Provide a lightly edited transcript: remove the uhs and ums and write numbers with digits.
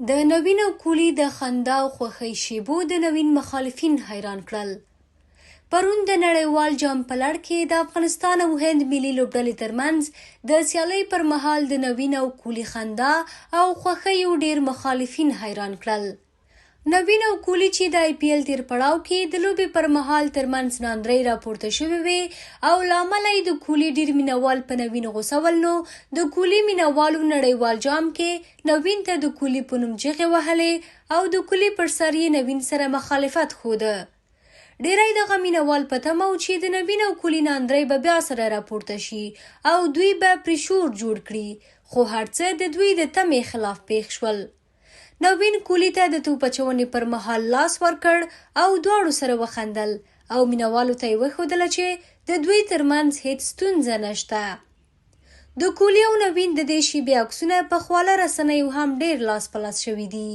د نوین او کولی د خندا او خوښۍ شیبو د نوین مخالفین حیران کړل. پرون د نړیوال جام په لړ کې د افغانستان او هند ملي لوبډلې ترمنځ د سیالۍ پر مهال د نوین او کولی خندا او خوښیو ډیر مخالفین حیران کړل. نوین او کولی چې د IPL تیر پړاو کې د لوبې پر مهال ترمنځ ناندرۍ راپورته شوې وې او له امله یې د کولی ډیر مینوال په نوین غوسول، نو د کولی مینوالو نړیوال جام کې نوین ته د کولی په نوم چغې وهلې او د کولی پر سر یې نوین سره مخالفت ښوده. ډیری دغه مینوال په تمه و چې د نوین او کولی ناندرۍ به بیا سره راپورته شي او دوی به پرې شور جوړ کړي، خو هر څه د دوی د تمې خلاف پیښ شول. نوین کولی ته د توپ اچونې پر مهال لاس ورکړ او دواړو سره وخندل او مینوالو ته یې وښودله چې د دوی ترمنځ هیڅ ستونزه نشته. د کولی او نوین د دې شیبې عکسونه په خواله رسنیو هم ډیر لاس په لاس شوي دي.